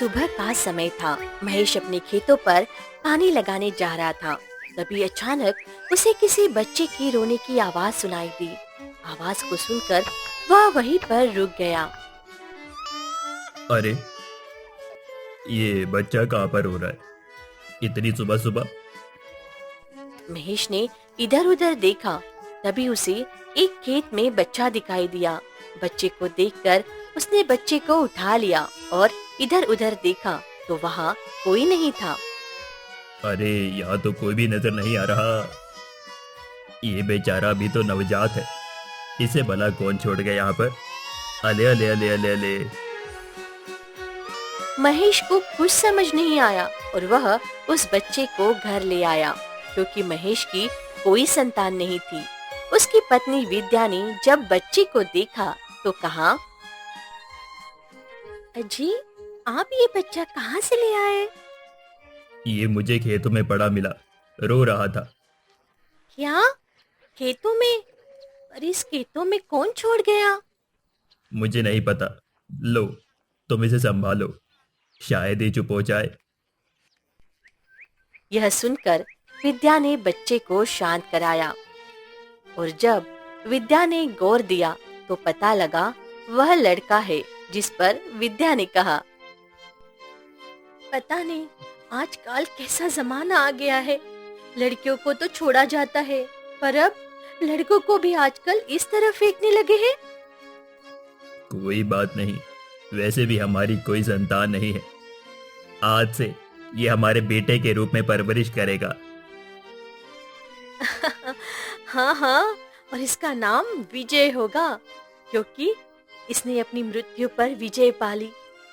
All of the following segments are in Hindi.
सुबह का समय था। महेश अपने खेतों पर पानी लगाने जा रहा था। तभी अचानक उसे किसी बच्चे की रोने की आवाज सुनाई दी। आवाज को सुनकर वह वहीं पर रुक गया। अरे, ये बच्चा कहाँ पर हो रहा है इतनी सुबह सुबह? महेश ने इधर उधर देखा। तभी उसे एक खेत में बच्चा दिखाई दिया। बच्चे को देखकर उसने बच्चे को उठा लिया और इधर उधर देखा तो वहाँ कोई नहीं था। अरे, यहाँ तो कोई भी नजर नहीं आ रहा। ये बेचारा भी तो नवजात है, इसे भला कौन छोड़ गया यहाँ पर? अले अले अले अले अले। महेश को कुछ समझ नहीं आया और वह उस बच्चे को घर ले आया। क्योंकि महेश की कोई संतान नहीं थी। उसकी पत्नी विद्या ने जब बच्चे को देखा तो कहा, अजी, आप ये बच्चा कहाँ से ले आए? ये मुझे खेतों में पड़ा मिला, रो रहा था। क्या? खेतों में? पर इस खेतों में कौन छोड़ गया? मुझे नहीं पता। लो, तुम इसे संभालो, शायद ये चुप हो जाए। यह सुनकर विद्या ने बच्चे को शांत कराया और जब विद्या ने गौर दिया तो पता लगा वह लड़का है, जिस पर विद्या ने कहा, पता नहीं आजकल कैसा जमाना आ गया है। लड़कियों को तो छोड़ा जाता है, पर अब लड़कों को भी आजकल इस तरह फेंकने लगे हैं। कोई बात नहीं, वैसे भी हमारी कोई संतान नहीं है। आज से ये हमारे बेटे के रूप में परवरिश करेगा। हाँ हाँ, और इसका नाम विजय होगा, क्योंकि इसने अपनी मृत्यु पर विजय पाली।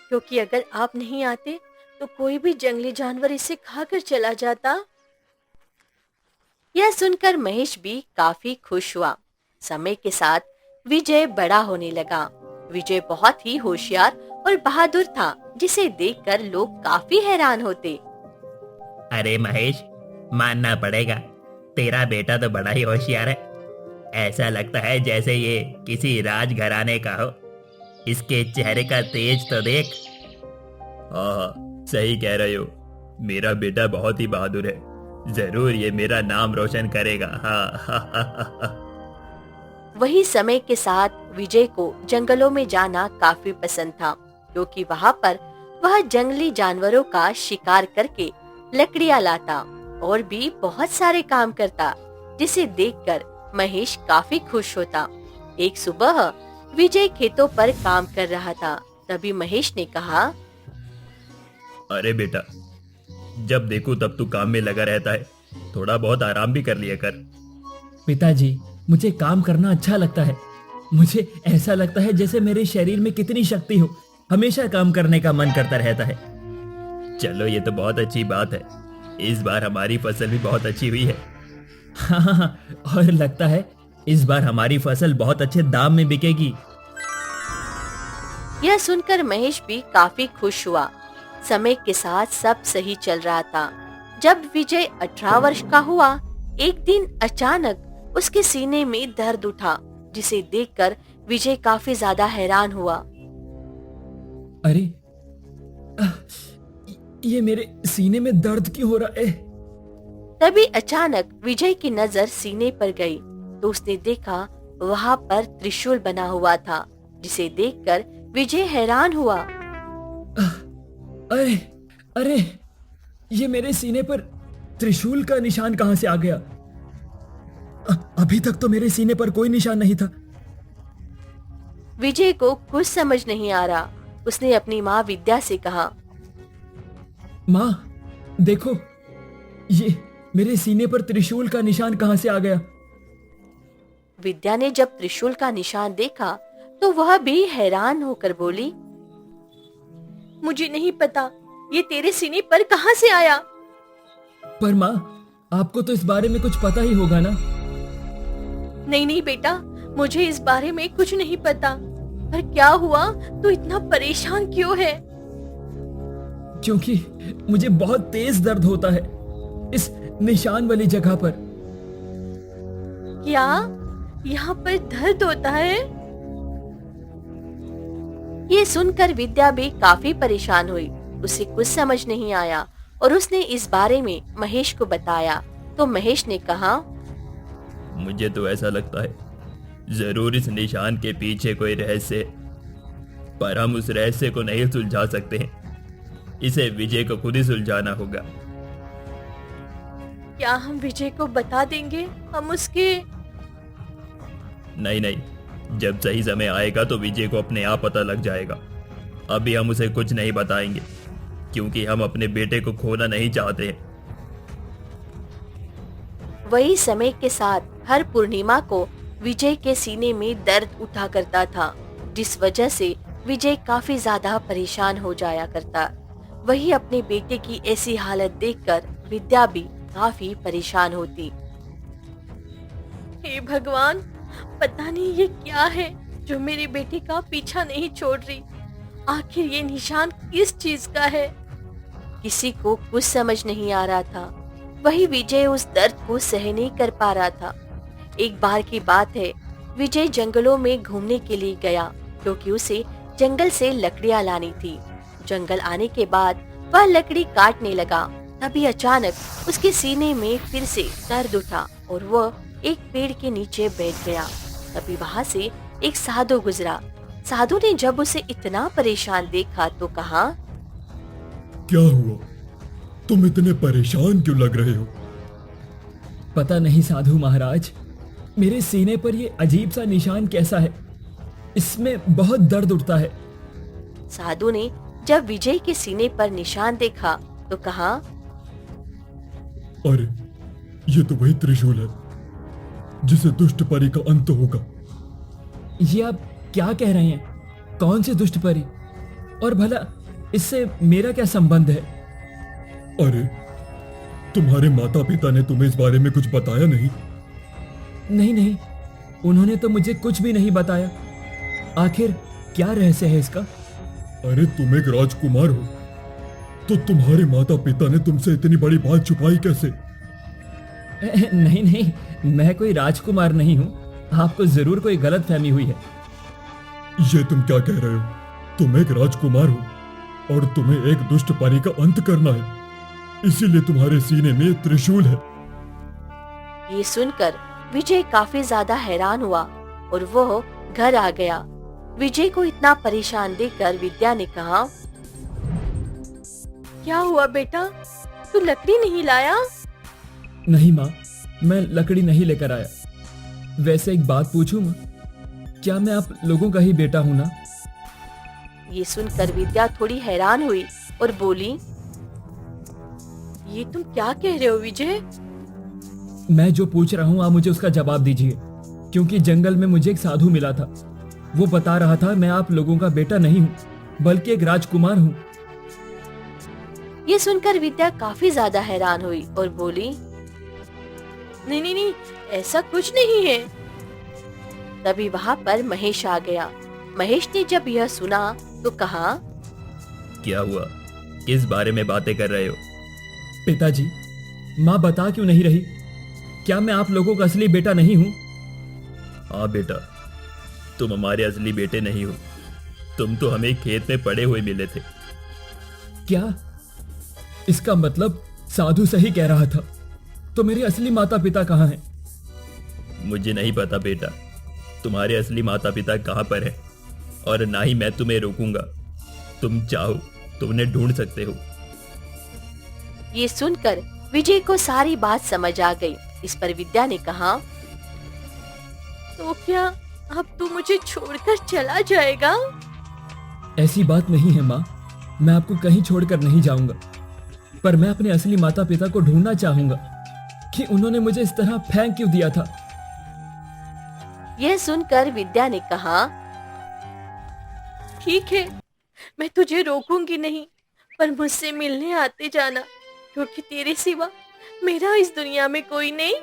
क्योंकि अगर आप नहीं आते तो कोई भी जंगली जानवर इसे खाकर चला जाता। यह सुनकर महेश भी काफी खुश हुआ। समय के साथ विजय बड़ा होने लगा। विजय बहुत ही होशियार और बहादुर था, जिसे देखकर लोग काफी हैरान होते। अरे महेश, मानना पड़ेगा, तेरा बेटा तो बड़ा ही होशियार है। ऐसा लगता है जैसे ये किसी राजघराने का हो। इसके चेहरे का तेज तो देख। हाँ, सही कह रहे हो। मेरा बेटा बहुत ही बहादुर है। जरूर ये मेरा नाम रोशन करेगा। हाँ। वही समय के साथ विजय को जंगलों में जाना काफी पसंद था, क्योंकि वहाँ पर वह जंगली जानवरों का शिकार करके लकड़ियाँ लाता और भी बहुत सारे काम करता, जिसे देखकर महेश काफी खुश होता। एक सुबह विजय खेतों पर काम कर रहा था। तभी महेश ने कहा, अरे बेटा, जब देखो तब तू काम में लगा रहता है, थोड़ा बहुत आराम भी कर लिया कर। पिताजी, मुझे काम करना अच्छा लगता है। मुझे ऐसा लगता है जैसे मेरे शरीर में कितनी शक्ति हो। हमेशा काम करने का मन करता रहता है। चलो, ये तो बहुत अच्छी बात है। इस बार हमारी फसल भी बहुत अच्छी हुई है। हाँ, और लगता है इस बार हमारी फसल बहुत अच्छे दाम में बिकेगी। यह सुनकर महेश भी काफी खुश हुआ। समय के साथ सब सही चल रहा था। जब विजय 18 वर्ष का हुआ, एक दिन अचानक उसके सीने में दर्द उठा, जिसे देखकर विजय काफी ज्यादा हैरान हुआ। अरे, ये मेरे सीने में दर्द क्यों हो रहा है? तभी अचानक विजय की नजर सीने पर गई तो उसने देखा वहाँ पर त्रिशूल बना हुआ था, जिसे देखकर विजय हैरान हुआ। अरे अरे, ये मेरे सीने पर त्रिशूल का निशान कहां से आ गया? अभी तक तो मेरे सीने पर कोई निशान नहीं था। विजय को कुछ समझ नहीं आ रहा। उसने अपनी माँ विद्या से कहा, माँ, देखो, ये मेरे सीने पर त्रिशूल का निशान कहां से आ गया? विद्या ने जब त्रिशूल का निशान देखा तो वह भी हैरान होकर बोली, मुझे नहीं पता ये तेरे सीने पर कहां से आया। पर माँ, आपको तो इस बारे में कुछ पता ही होगा ना? नहीं नहीं बेटा, मुझे इस बारे में कुछ नहीं पता। पर क्या हुआ? तू इतना परेशान क्यों है? क्योंकि मुझे बहुत तेज दर्द होता है इस निशान वाली जगह पर। क्या यहाँ पर दर्द होता है? ये सुनकर विद्या भी काफी परेशान हुई। उसे कुछ समझ नहीं आया और उसने इस बारे में महेश को बताया। तो महेश ने कहा, मुझे तो ऐसा लगता है जरूर इस निशान के पीछे कोई रहस्य है, पर हम उस रहस्य को नहीं सुलझा सकते हैं। इसे विजय को खुद ही सुलझाना होगा। क्या हम विजय को बता देंगे? हम उसके नहीं नहीं, जब सही समय आएगा तो विजय को अपने आप पता लग जाएगा। अभी हम उसे कुछ नहीं बताएंगे क्योंकि हम अपने बेटे को खोना नहीं चाहते हैं। वही समय के साथ हर पूर्णिमा को विजय के सीने में दर्द उठा करता था, जिस वजह से विजय काफी ज्यादा परेशान हो जाया करता। वही अपने बेटे की ऐसी हालत देखकर विद्या भी काफी परेशान होती। हे भगवान, पता नहीं ये क्या है जो मेरे बेटे का पीछा नहीं छोड़ रही। आखिर ये निशान किस चीज का है? किसी को कुछ समझ नहीं आ रहा था। वही विजय उस दर्द को सह नहीं कर पा रहा था। एक बार की बात है, विजय जंगलों में घूमने के लिए गया क्योंकि उसे जंगल से लकड़ियां लानी थी। जंगल आने के बाद वह लकड़ी काटने लगा। तभी अचानक उसके सीने में फिर से दर्द उठा और वह एक पेड़ के नीचे बैठ गया। तभी वहाँ से एक साधु गुजरा। साधु ने जब उसे इतना परेशान देखा तो कहा, क्या हुआ? तुम इतने परेशान क्यों लग रहे हो? पता नहीं साधु महाराज, मेरे सीने पर ये अजीब सा निशान कैसा है? इसमें बहुत दर्द उठता है। साधु ने जब विजय के सीने पर निशान देखा तो कहा, अरे, ये तो वही त्रिशूल है जिसे दुष्ट परी का अंत होगा। ये आप क्या कह रहे हैं? कौन से दुष्ट परी? और भला इससे मेरा क्या संबंध है? अरे, तुम्हारे माता पिता ने तुम्हें इस बारे में कुछ बताया नहीं? नहीं नहीं, उन्होंने तो मुझे कुछ भी नहीं बताया। आखिर क्या रहस्य है इसका? अरे, तुम एक राजकुमार हो, तो तुम्हारे माता पिता ने तुमसे इतनी बड़ी बात छुपाई कैसे? नहीं नहीं, मैं कोई राजकुमार नहीं हूँ। आपको जरूर कोई गलत फहमी हुई है। ये तुम क्या कह रहे हो? तुम एक राजकुमार हो और तुम्हें एक दुष्ट परी का अंत करना है, इसीलिए तुम्हारे सीने में त्रिशूल है। ये सुनकर विजय काफी ज्यादा हैरान हुआ और वो घर आ गया। विजय को इतना परेशान देखकर विद्या ने कहा, क्या हुआ बेटा, तू लकड़ी नहीं लाया? नहीं माँ, मैं लकड़ी नहीं लेकर आया। वैसे एक बात पूछूं माँ, क्या मैं आप लोगों का ही बेटा हूं ना? ये सुनकर विद्या थोड़ी हैरान हुई और बोली, ये तुम क्या कह रहे हो विजय? मैं जो पूछ रहा हूँ आप मुझे उसका जवाब दीजिए, क्योंकि जंगल में मुझे एक साधु मिला था। वो बता रहा था मैं आप लोगों का बेटा नहीं हूँ, बल्कि एक राजकुमार हूँ। ये सुनकर विद्या काफी ज्यादा हैरान हुई और बोली, नहीं नहीं नहीं, ऐसा कुछ नहीं है। तभी वहाँ पर महेश आ गया। महेश ने जब यह सुना तो कहा, क्या हुआ? किस बारे में बातें कर रहे हो? पिताजी, माँ बता क्यों नहीं रही? क्या मैं आप लोगों का असली बेटा नहीं हूँ? हाँ बेटा, तुम हमारे असली बेटे नहीं हो। तुम तो हमें खेत में पड़े हुए मिले थे। क्या? इसका मतलब साधु सही कह रहा था। तो मेरे असली माता पिता कहाँ हैं? मुझे नहीं पता बेटा, तुम्हारे असली माता पिता कहाँ पर हैं, और ना ही मैं तुम्हें रोकूंगा। तुम चाहो तो उन्हें ढूंढ सकते हो। ये सुनकर विजय को सारी बात समझ आ गई। इस पर विद्या ने कहा, तो क्या अब तू मुझे छोड़कर चला जाएगा? ऐसी बात नहीं है माँ, मैं आपको कहीं छोड़कर नहीं जाऊंगा, पर मैं अपने असली माता पिता को ढूंढना चाहूंगा कि उन्होंने मुझे इस तरह फेंक क्यों दिया था। यह सुनकर विद्या ने कहा, ठीक है, मैं तुझे रोकूंगी नहीं, पर मुझसे मिलने आते जाना, क्योंकि तेरे सिवा मेरा इस दुनिया में कोई नहीं।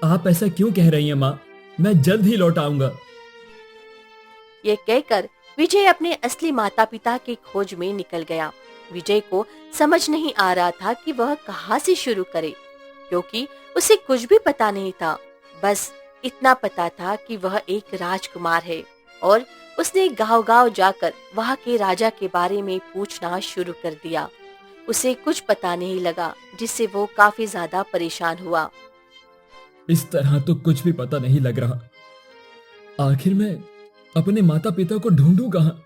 आप ऐसा क्यों कह रही हैं माँ? मैं जल्द ही लौट आऊंगा। ये कहकर विजय अपने असली माता पिता की खोज में निकल गया। विजय को समझ नहीं आ रहा था कि वह कहाँ से शुरू करे, क्योंकि उसे कुछ भी पता नहीं था। बस इतना पता था कि वह एक राजकुमार है और उसने गांव-गांव जाकर वहां के राजा के बारे में पूछना शुरू कर दिया। उसे कुछ पता नहीं लगा, जिससे वो काफी ज्यादा परेशान हुआ। इस तरह तो कुछ भी पता नहीं लग रहा। आखिर मैं अपने माता पिता को ढूंढूं कहाँ?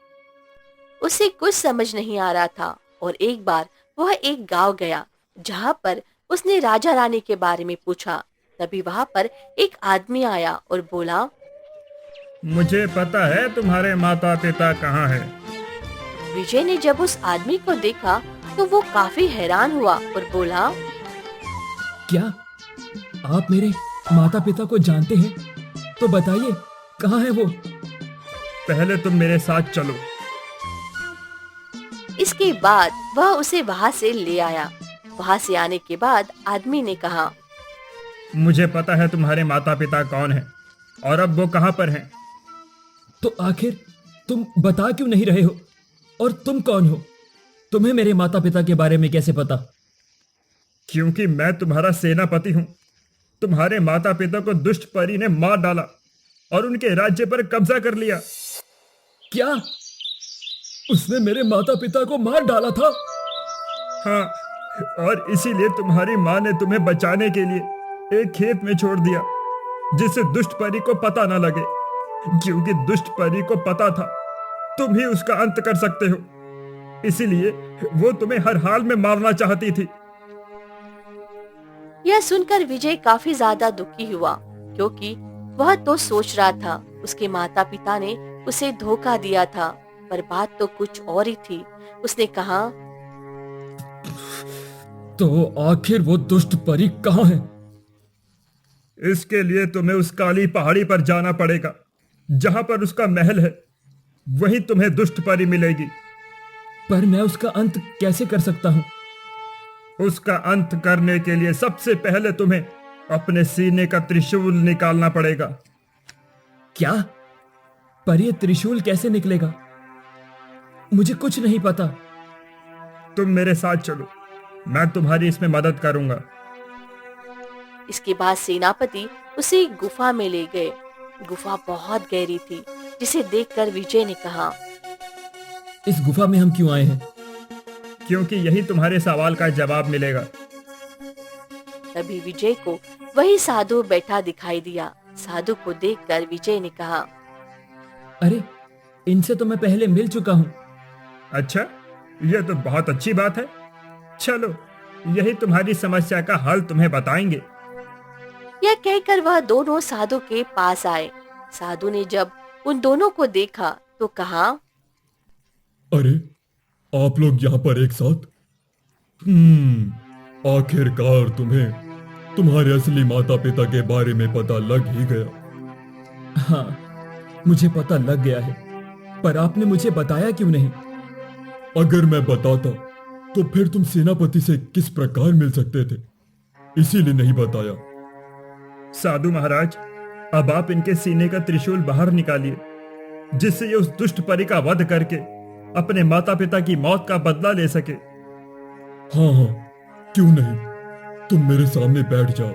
उसे कुछ समझ नहीं आ रहा था और एक बार वह एक गांव गया जहां पर उसने राजा रानी के बारे में पूछा। तभी वहां पर एक आदमी आया और बोला, मुझे पता है तुम्हारे माता पिता कहाँ हैं। विजय ने जब उस आदमी को देखा तो वो काफी हैरान हुआ और बोला, क्या आप मेरे माता पिता को जानते हैं? तो बताइए कहाँ है वो? पहले तुम मेरे साथ चलो। इसके बाद वह उसे वहां से ले आया। वहां से आने के बाद आदमी ने कहा, मुझे पता है तुम्हारे माता पिता कौन हैं और अब वो कहाँ पर हैं। तो आखिर तुम बता क्यों नहीं रहे हो? और तुम कौन हो? तुम्हें मेरे माता पिता के बारे में कैसे पता? क्योंकि मैं तुम्हारा सेनापति हूँ। तुम्हारे माता पिता को दुष्ट परी ने मार डाला और उनके राज्य पर कब्जा कर लिया। क्या उसने मेरे माता पिता को मार डाला था? हाँ, और इसीलिए तुम्हारी माँ ने तुम्हें बचाने के लिए एक खेत में छोड़ दिया, जिससे दुष्ट परी को पता ना लगे, क्योंकि दुष्ट परी को पता था तुम ही उसका अंत कर सकते हो। इसीलिए वो तुम्हें हर हाल में मारना चाहती थी। यह सुनकर विजय काफी ज्यादा दुखी हुआ, क्योंकि वह तो सोच रहा था उसके माता पिता ने उसे धोखा दिया था, पर बात तो कुछ और ही थी। उसने कहा, तो आखिर वो दुष्ट परी कहाँ है? इसके लिए तुम्हें उस काली पहाड़ी पर जाना पड़ेगा, जहां पर उसका महल है। वहीं तुम्हें दुष्ट परी मिलेगी। पर मैं उसका अंत कैसे कर सकता हूँ? उसका अंत करने के लिए सबसे पहले तुम्हें अपने सीने का त्रिशूल निकालना पड़ेगा। क्या? पर ये त्रिशूल कैसे निकलेगा? मुझे कुछ नहीं पता। तुम मेरे साथ चलो, मैं तुम्हारी इसमें मदद करूंगा। इसके बाद सेनापति उसे एक गुफा में ले गए। गुफा बहुत गहरी थी, जिसे देखकर विजय ने कहा, इस गुफा में हम क्यों आए हैं? क्योंकि यही तुम्हारे सवाल का जवाब मिलेगा। तभी विजय को वही साधु बैठा दिखाई दिया। साधु को देखकर विजय ने कहा, अरे, इनसे तो मैं पहले मिल चुका हूँ। अच्छा, यह तो बहुत अच्छी बात है। चलो, यही तुम्हारी समस्या का हल तुम्हें बताएंगे। यह कहकर वह दोनों साधु के पास आए। साधु ने जब उन दोनों को देखा तो कहा, अरे, आप लोग यहाँ पर एक साथ? आखिरकार तुम्हें तुम्हारे असली माता पिता के बारे में पता लग ही गया। हाँ, मुझे पता लग गया है, पर आपने मुझे बताया क्यों नहीं? अगर मैं बताता तो फिर तुम सेनापति से किस प्रकार मिल सकते थे, इसीलिए नहीं बताया। साधु महाराज, अब आप इनके सीने का त्रिशूल बाहर निकालिए, जिससे ये उस दुष्ट परी का वध करके अपने माता पिता की मौत का बदला ले सके। हाँ हाँ, क्यों नहीं, तुम मेरे सामने बैठ जाओ।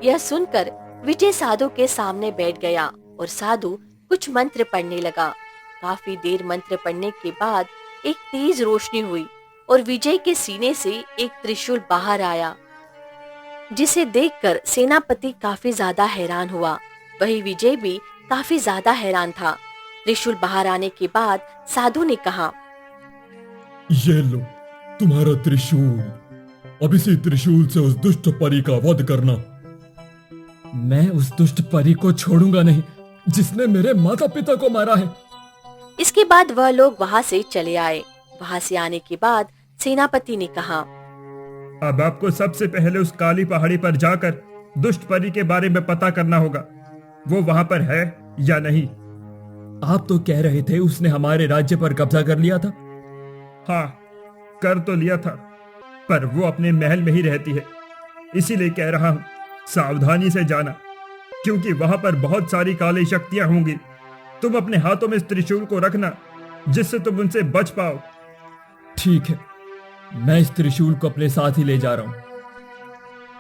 यह सुनकर विजय साधु के सामने बैठ गया और साधु कुछ मंत्र पढ़ने लगा। काफी देर मंत्र पढ़ने के बाद एक तेज रोशनी हुई और विजय के सीने से एक त्रिशूल बाहर आया, जिसे देखकर सेनापति काफी ज्यादा हैरान हुआ। वही विजय भी काफी ज्यादा हैरान था। त्रिशूल बाहर आने के बाद साधु ने कहा, ये लो तुम्हारा त्रिशूल। अब इसी त्रिशूल से उस दुष्ट परी का वध करना। मैं उस दुष्ट परी को छोड़ूंगा नहीं, जिसने मेरे माता पिता को मारा है। इसके बाद वह लोग वहां से चले आए। वहां से आने के बाद सेनापति ने कहा, अब आपको सबसे पहले उस काली पहाड़ी पर जाकर दुष्ट परी के बारे में पता करना होगा। वो वहां पर है या नहीं। आप तो कह रहे थे उसने हमारे राज्य पर कब्जा कर लिया था। हाँ, कर तो लिया था, पर वो अपने महल में ही रहती है। इसीलिए कह रहा हूं, सावधानी से जाना, क्योंकि वहां पर बहुत सारी काली शक्तियां होंगी। तुम अपने हाथों में इस त्रिशूल को रखना, जिससे तुम उनसे बच पाओ। ठीक है, मैं इस त्रिशूल को अपने साथ ही ले जा रहा हूँ।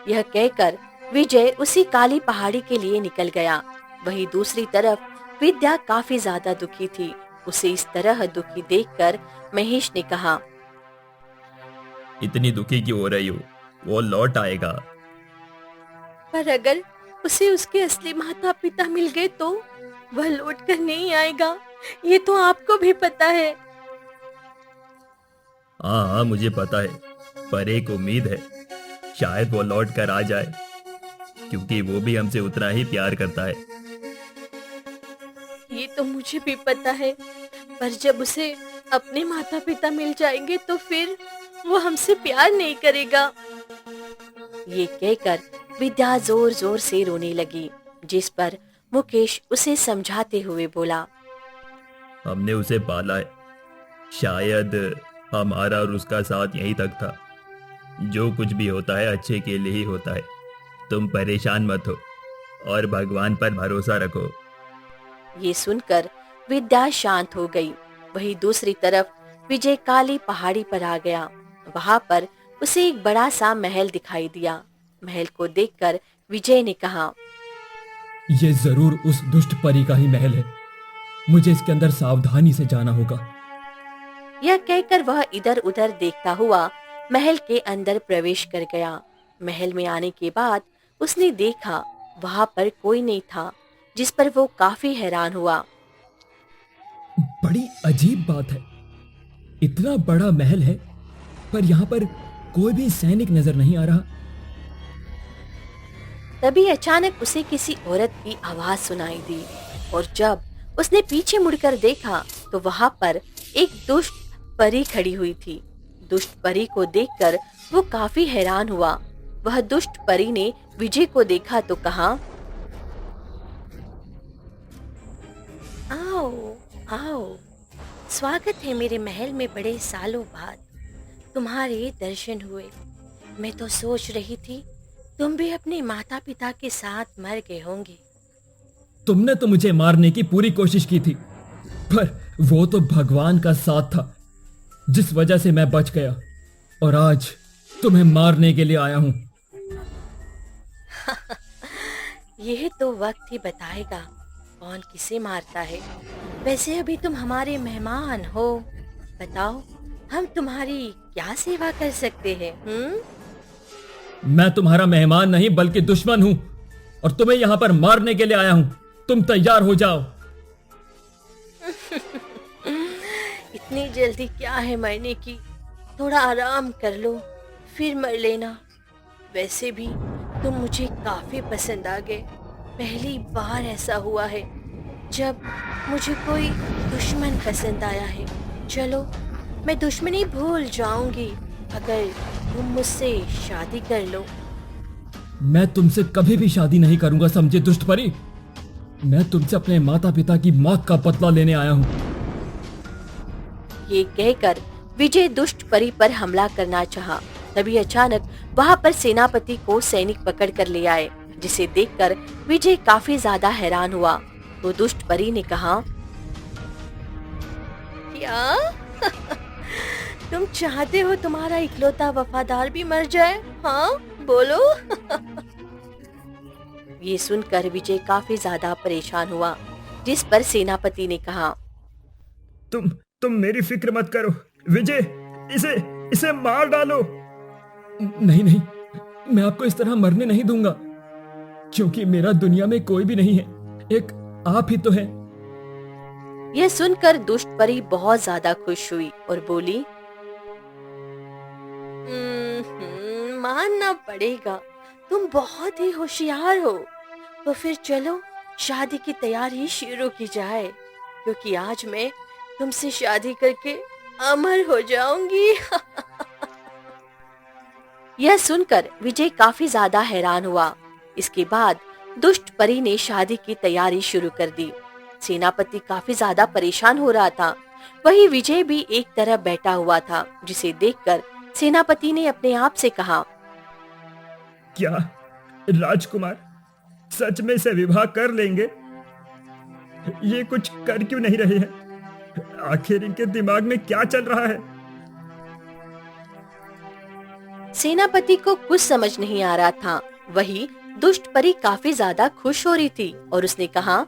यह कहकर विजय उसी काली पहाड़ी के लिए निकल गया। वहीं दूसरी तरफ विद्या काफी ज्यादा दुखी थी। उसे इस तरह दुखी देखकर महेश ने कहा, इतनी दुखी क्यों हो रही हो? वो लौट आएगा। पर अगर उसे उसके असली माता पिता मिल गए तो वह लौट कर नहीं आएगा, ये तो आपको भी पता है। हाँ हाँ, मुझे पता है, पर एक उम्मीद है, शायद वो लौट कर आ जाए, क्योंकि वो भी हमसे उतना ही प्यार करता है। ये तो मुझे भी पता है, पर जब उसे अपने माता पिता मिल जाएंगे तो फिर वो हमसे प्यार नहीं करेगा। ये कहकर विद्या जोर जोर से रोने लगी, जिस पर मुकेश उसे समझाते हुए बोला, हमने उसे पाला है, शायद हमारा और उसका साथ यहीं तक था। जो कुछ भी होता है अच्छे के लिए ही होता है। तुम परेशान मत हो और भगवान पर भरोसा रखो। ये सुनकर विद्या शांत हो गई। वहीं दूसरी तरफ विजय काली पहाड़ी पर आ गया। वहां पर उसे एक बड़ा सा महल दिखाई दिया। महल को देखकर विजय ने कहा, ये जरूर उस दुष्ट परी का ही महल है। मुझे इसके अंदर सावधानी से जाना होगा। यह कहकर वह इधर उधर देखता हुआ महल के अंदर प्रवेश कर गया। महल में आने के बाद उसने देखा वहां पर कोई नहीं था, जिस पर वो काफी हैरान हुआ। बड़ी अजीब बात है, इतना बड़ा महल है पर यहाँ पर कोई भी सैनिक नजर नहीं आ रहा। तभी अचानक उसे किसी औरत की आवाज सुनाई दी और जब उसने पीछे मुड़कर देखा तो वहां पर एक दुष्ट परी खड़ी हुई थी। दुष्ट परी को देखकर वो काफी हैरान हुआ। वह दुष्ट परी ने विजय को देखा तो कहा, आओ आओ, स्वागत है मेरे महल में। बड़े सालों बाद तुम्हारे दर्शन हुए। मैं तो सोच रही थी तुम भी अपने माता पिता के साथ मर गए होंगे। तुमने तो मुझे मारने की पूरी कोशिश की थी, पर वो तो भगवान का साथ था जिस वजह से मैं बच गया और आज तुम्हें मारने के लिए आया हूं। यह तो वक्त ही बताएगा कौन किसे मारता है। वैसे अभी तुम हमारे मेहमान हो, बताओ हम तुम्हारी क्या सेवा कर सकते हैं? मैं तुम्हारा मेहमान नहीं बल्कि दुश्मन हूं और तुम्हें यहां पर मारने के लिए आया हूं। तुम तैयार हो जाओ। इतनी जल्दी क्या है मरने की? थोड़ा आराम कर लो फिर मर लेना। वैसे भी तुम मुझे काफी पसंद आ गए। पहली बार ऐसा हुआ है जब मुझे कोई दुश्मन पसंद आया है। चलो मैं दुश्मनी भूल जाऊंगी अगर तुम मुझसे शादी कर लो। मैं तुमसे कभी भी शादी नहीं करूंगा, समझे दुष्ट परी। मैं तुमसे अपने माता पिता की मौत का बदला लेने आया हूं। ये कहकर विजय दुष्ट परी पर हमला करना चाहा। तभी अचानक वहां पर सेनापति को सैनिक पकड़ कर ले आए, जिसे देखकर विजय काफी ज्यादा हैरान हुआ। तो दुष्ट परी ने कहा, क्या तुम चाहते हो तुम्हारा इकलौता वफादार भी मर जाए? हाँ बोलो। ये सुनकर विजय काफी ज्यादा परेशान हुआ, जिस पर सेनापति ने कहा, तुम मेरी फिक्र मत करो विजय, इसे मार डालो। नहीं नहीं, मैं आपको इस तरह मरने नहीं दूंगा, क्योंकि मेरा दुनिया में कोई भी नहीं है, एक आप ही तो है। यह सुनकर दुष्ट परी बहुत ज्यादा खुश हुई और बोली, मानना पड़ेगा तुम बहुत ही होशियार हो। तो फिर चलो शादी की तैयारी शुरू की जाए, क्योंकि आज मैं तुमसे शादी करके अमर हो जाऊंगी। यह सुनकर विजय काफी ज्यादा हैरान हुआ। इसके बाद दुष्ट परी ने शादी की तैयारी शुरू कर दी। सेनापति काफी ज्यादा परेशान हो रहा था। वहीं विजय भी एक तरफ बैठा हुआ था, जिसे देखकर सेनापति ने अपने आप से कहा, क्या राजकुमार सच में से विवाह कर लेंगे? ये कुछ कर क्यों नहीं रहे हैं? आखिर इनके दिमाग में क्या चल रहा है? सेनापति को कुछ समझ नहीं आ रहा था। वही दुष्ट परी काफी ज्यादा खुश हो रही थी और उसने कहा,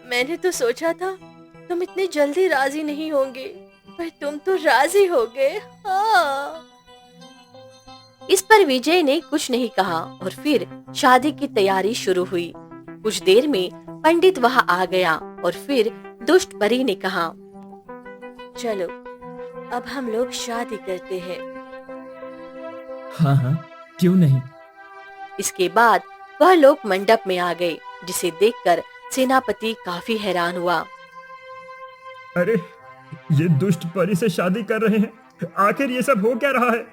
मैंने तो सोचा था तुम इतनी जल्दी राजी नहीं होंगे, पर तुम तो राजी हो गए। हाँ। इस पर विजय ने कुछ नहीं कहा और फिर शादी की तैयारी शुरू हुई। कुछ देर में पंडित वहां आ गया और फिर दुष्ट परी ने कहा, चलो अब हम लोग शादी करते हैं। हाँ हाँ, क्यों नहीं। इसके बाद वह लोग मंडप में आ गए, जिसे देखकर सेनापति काफी हैरान हुआ। अरे ये दुष्ट परी से शादी कर रहे हैं, आखिर ये सब हो क्या रहा है?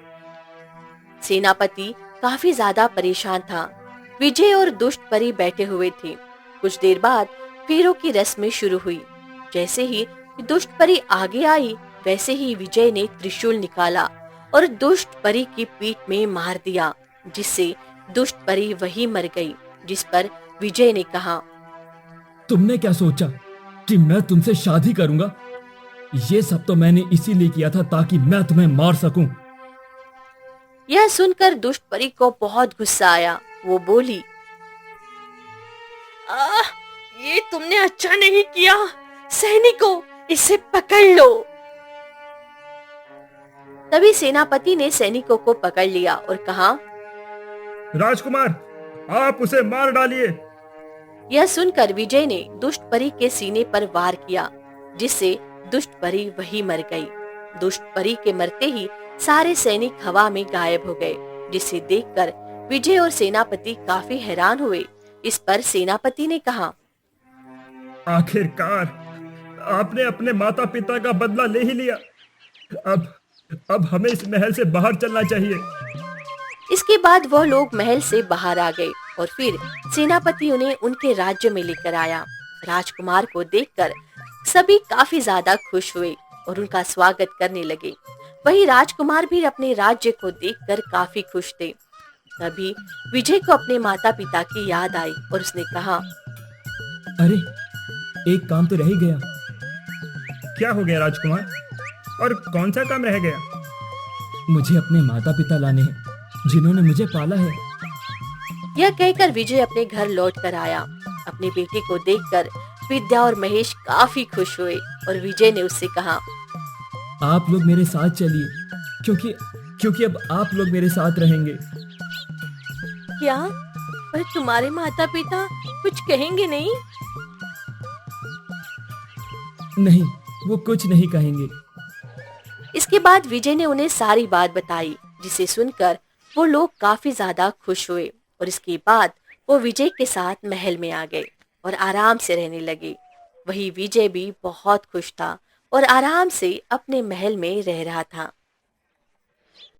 सेनापति काफी ज्यादा परेशान था। विजय और दुष्ट परी बैठे हुए थे। कुछ देर बाद फेरों की रस्में शुरू हुई। जैसे ही दुष्ट परी आगे आई, वैसे ही विजय ने त्रिशूल निकाला और दुष्ट परी की पीठ में मार दिया, जिससे दुष्ट परी वही मर गई। जिस पर विजय ने कहा, तुमने क्या सोचा कि मैं तुमसे शादी करूंगा? ये सब तो मैंने इसीलिए किया था ताकि मैं तुम्हें मार सकूं। यह सुनकर दुष्ट परी को बहुत गुस्सा आया। वो बोली, ये तुमने अच्छा नहीं किया। सैनिकों, इसे पकड़ लो। तभी सेनापति ने सैनिकों को पकड़ लिया और कहा, राजकुमार, आप उसे मार डालिए। यह सुनकर विजय ने दुष्ट परी के सीने पर वार किया, जिससे दुष्ट परी वही मर गई। दुष्ट परी के मरते ही सारे सैनिक हवा में गायब हो गए, जिसे देखकर विजय और सेनापति काफी हैरान हुए। इस पर सेनापति ने कहा, आखिरकार आपने अपने माता पिता का बदला ले ही लिया। अब हमें इस महल से बाहर चलना चाहिए। इसके बाद वह लोग महल से बाहर आ गए और फिर सेनापति उन्हें उनके राज्य में लेकर आया। राजकुमार को देखकर सभी काफी ज्यादा खुश हुए और उनका स्वागत करने लगे। वही राजकुमार भी अपने राज्य को देखकर काफी खुश थे। तभी विजय को अपने माता पिता की याद आई और उसने कहा, अरे, एक काम तो रह ही गया। क्या हो गया राजकुमार? और कौन सा काम रह गया? मुझे अपने माता पिता लाने हैं, जिन्होंने मुझे पाला है। यह कहकर विजय अपने घर लौट कर आया। अपने बेटे को देखकर विद्या और महेश काफी खुश हुए और विजय ने उससे कहा, आप लोग मेरे साथ चलिए, क्योंकि अब आप लोग मेरे साथ रहेंगे। क्या? पर तुम्हारे माता पिता कुछ कहेंगे नहीं? नहीं, वो कुछ नहीं कहेंगे। इसके बाद विजय ने उन्हें सारी बात बताई, जिसे सुनकर वो लोग काफी ज्यादा खुश हुए और इसके बाद वो विजय के साथ महल में आ गए और आराम से रहने लगे। वही विजय भी बहुत खुश था और आराम से अपने महल में रह रहा था।